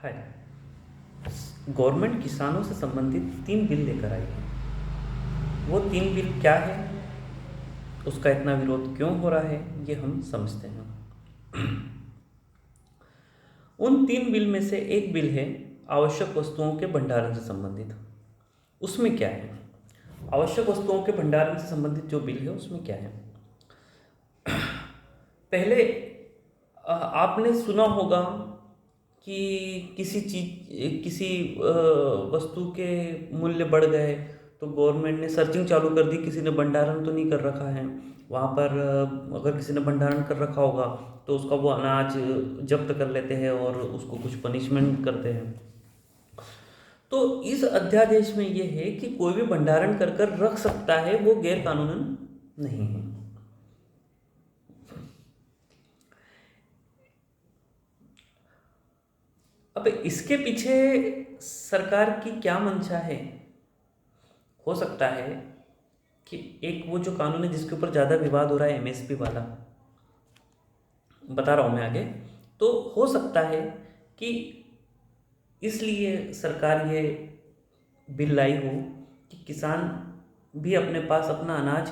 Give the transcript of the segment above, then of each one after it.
हाय। Government किसानों से संबंधित 3 बिल लेकर आई है। वो 3 बिल क्या है, उसका इतना विरोध क्यों हो रहा है, ये हम समझते हैं। उन 3 बिल में से एक बिल है आवश्यक वस्तुओं के भंडारण से संबंधित। उसमें क्या है? आवश्यक वस्तुओं के भंडारण से संबंधित जो बिल है उसमें क्या है? पहले आपने सुना होगा कि किसी वस्तु के मूल्य बढ़ गए तो गवर्नमेंट ने सर्चिंग चालू कर दी, किसी ने भंडारण तो नहीं कर रखा है वहाँ पर। अगर किसी ने भंडारण कर रखा होगा तो उसका वो अनाज जब्त कर लेते हैं और उसको कुछ पनिशमेंट करते हैं। तो इस अध्यादेश में ये है कि कोई भी भंडारण कर कर रख सकता है, वो गैर कानूनन नहीं है। अब इसके पीछे सरकार की क्या मंशा है? हो सकता है कि एक वो जो कानून है जिसके ऊपर ज़्यादा विवाद हो रहा है, एमएसपी वाला, बता रहा हूँ मैं आगे। तो हो सकता है कि इसलिए सरकार ये बिल लाई हो कि किसान भी अपने पास अपना अनाज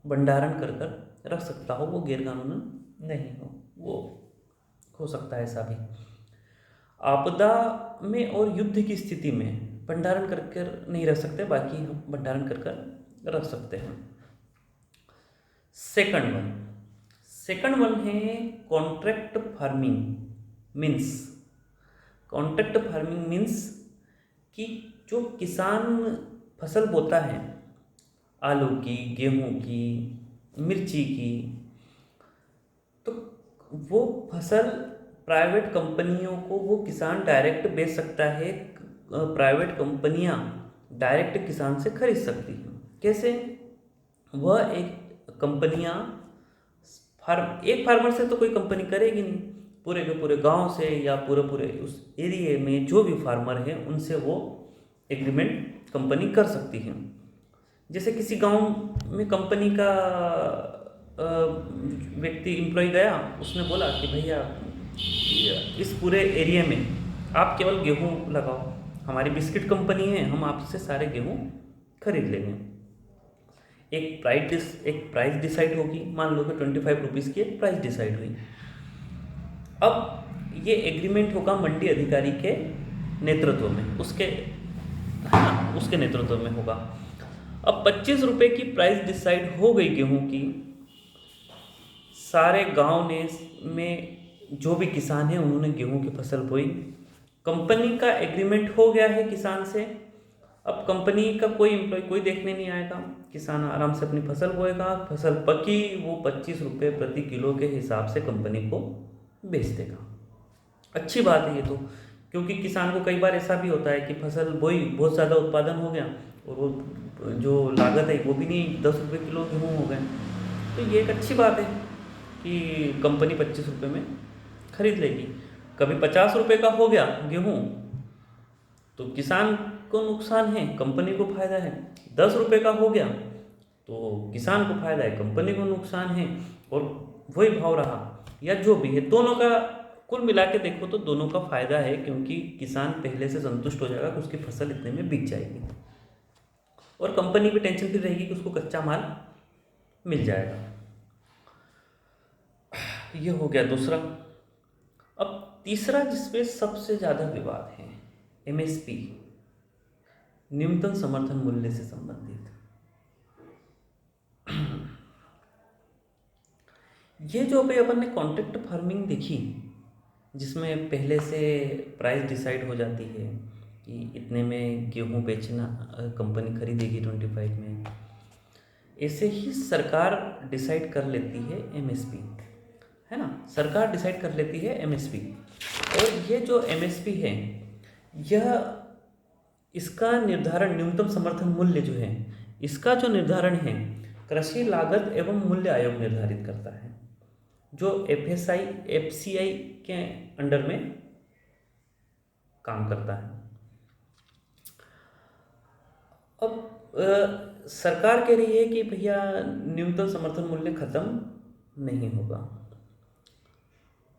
भंडारण कर कर रख सकता हो, वो गैर कानूनन नहीं हो। वो हो सकता है ऐसा भी। आपदा में और युद्ध की स्थिति में भंडारण कर कर नहीं रख सकते, बाकी हम भंडारण कर कर रख सकते हैं। सेकंड वन है contract farming. Means contract farming means कि जो किसान फसल बोता है, आलू की, गेहूं की, मिर्ची की, तो वो फसल प्राइवेट कंपनियों को वो किसान डायरेक्ट बेच सकता है। प्राइवेट कंपनियां डायरेक्ट किसान से खरीद सकती हैं। कैसे? वह एक कंपनियां एक फार्मर से तो कोई कंपनी करेगी नहीं, पूरे के पूरे गांव से या पूरे पूरे उस एरिया में जो भी फार्मर है उनसे वो एग्रीमेंट कंपनी कर सकती है। जैसे किसी गांव में कंपनी का व्यक्ति एम्प्लॉय गया, उसने बोला कि भैया इस पूरे एरिया में आप केवल गेहूं लगाओ, हमारी बिस्किट कंपनी है, हम आपसे सारे गेहूं खरीद लेंगे। एक प्राइस डिसाइड होगी, मान लो कि 25 रुपीज़ की एक प्राइस डिसाइड हुई। अब ये एग्रीमेंट होगा मंडी अधिकारी के नेतृत्व में, उसके नेतृत्व में होगा। अब 25 रुपये की प्राइस डिसाइड हो गई गेहूं की। सारे गांव ने में जो भी किसान हैं उन्होंने गेहूं की फसल बोई। कंपनी का एग्रीमेंट हो गया है किसान से। अब कंपनी का कोई एम्प्लॉय कोई देखने नहीं आएगा, किसान आराम से अपनी फसल बोएगा, फसल पकी वो 25 रुपये प्रति किलो के हिसाब से कंपनी को बेच देगा। अच्छी बात है ये तो, क्योंकि किसान को कई बार ऐसा भी होता है कि फसल बोई, बहुत ज़्यादा उत्पादन हो गया और वो जो लागत है वो भी नहीं, 10 रुपये किलो गेहूँ हो गए। तो ये एक अच्छी बात है कि कंपनी 25 रुपये में खरीद लेगी। कभी 50 रुपये का हो गया गेहूँ तो किसान को नुकसान है, कंपनी को फायदा है। 10 रुपये का हो गया तो किसान को फायदा है, कंपनी को नुकसान है। और वही भाव रहा या जो भी है, दोनों का कुल मिला के देखो तो दोनों का फायदा है, क्योंकि किसान पहले से संतुष्ट हो जाएगा कि उसकी फसल इतने में बिक जाएगी और कंपनी भी टेंशन फ्री रहेगी कि उसको कच्चा माल मिल जाएगा। ये हो गया दूसरा। अब तीसरा जिसपे सबसे ज़्यादा विवाद है, एमएसपी, न्यूनतम समर्थन मूल्य से संबंधित। ये जो अभी अपन ने कॉन्ट्रैक्ट फार्मिंग देखी, जिसमें पहले से प्राइस डिसाइड हो जाती है कि इतने में गेहूं बेचना, कंपनी खरीदेगी 25 में, ऐसे ही सरकार डिसाइड कर लेती है एमएसपी, है ना। सरकार डिसाइड कर लेती है एमएसपी। और ये जो एमएसपी है, यह इसका निर्धारण, न्यूनतम समर्थन मूल्य जो है, इसका जो निर्धारण है कृषि लागत एवं मूल्य आयोग निर्धारित करता है, जो एफसीआई के अंडर में काम करता है। अब सरकार कह रही है कि भैया न्यूनतम समर्थन मूल्य खत्म नहीं होगा,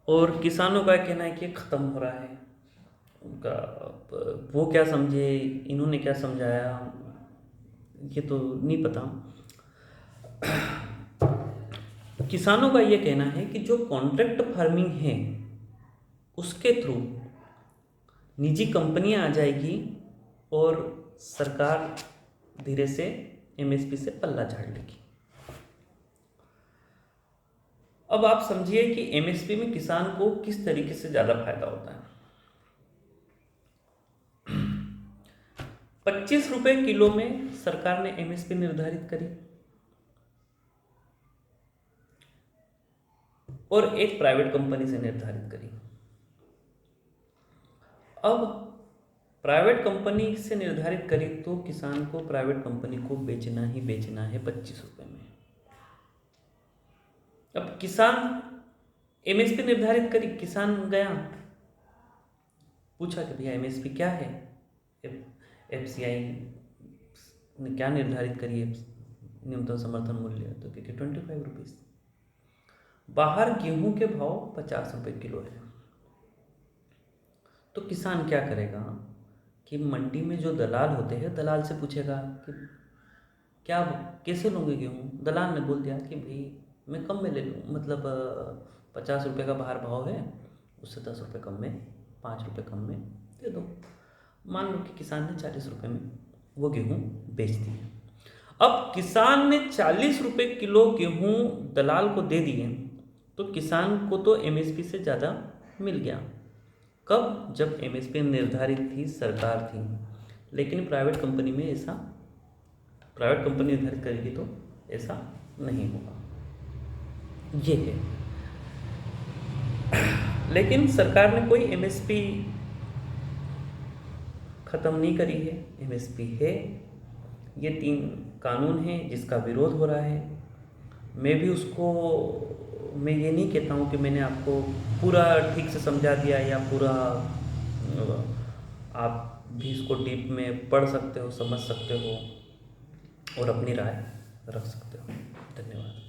और किसानों का कहना है कि खत्म हो रहा है। उनका वो क्या समझे, इन्होंने क्या समझाया, ये तो नहीं पता। किसानों का ये कहना है कि जो कॉन्ट्रैक्ट फार्मिंग है उसके थ्रू निजी कंपनियां आ जाएगी और सरकार धीरे से एमएसपी से पल्ला झाड़ लेगी। अब आप समझिए कि एमएसपी में किसान को किस तरीके से ज़्यादा फायदा होता है। 25 रुपए किलो में सरकार ने एमएसपी निर्धारित करी और एक प्राइवेट कंपनी से निर्धारित करी। अब प्राइवेट कंपनी से निर्धारित करी तो किसान को प्राइवेट कंपनी को बेचना ही बेचना है 25 रुपए में। अब किसान एमएसपी निर्धारित करी, किसान गया पूछा कि भैया एमएसपी क्या है, एफसीआई ने क्या निर्धारित करी है न्यूनतम समर्थन मूल्य, तो क्योंकि 25 रुपीज़। बाहर गेहूं के भाव 50 रुपए किलो है, तो किसान क्या करेगा कि मंडी में जो दलाल होते हैं दलाल से पूछेगा कि क्या कैसे लोगे गेहूँ। दलाल ने बोल दिया कि भाई मैं कम में ले लूँ, मतलब 50 रुपये का बाहर भाव है, उससे 10 रुपये कम में, 5 रुपये कम में दे दो। मान लो कि किसान ने 40 रुपये में वो गेहूँ बेच दी। अब किसान ने 40 रुपये किलो गेहूँ दलाल को दे दिए तो किसान को तो एमएसपी से ज़्यादा मिल गया। कब? जब एमएसपी निर्धारित थी, सरकार थी। लेकिन प्राइवेट कंपनी में ऐसा, प्राइवेट कंपनी निर्धारित करेगी तो ऐसा नहीं होगा, ये है। लेकिन सरकार ने कोई एमएसपी ख़त्म नहीं करी है, एमएसपी है। ये 3 कानून है जिसका विरोध हो रहा है। मैं भी उसको, मैं ये नहीं कहता हूँ कि मैंने आपको पूरा ठीक से समझा दिया या पूरा, आप भी इसको डीप में पढ़ सकते हो, समझ सकते हो और अपनी राय रख सकते हो। धन्यवाद।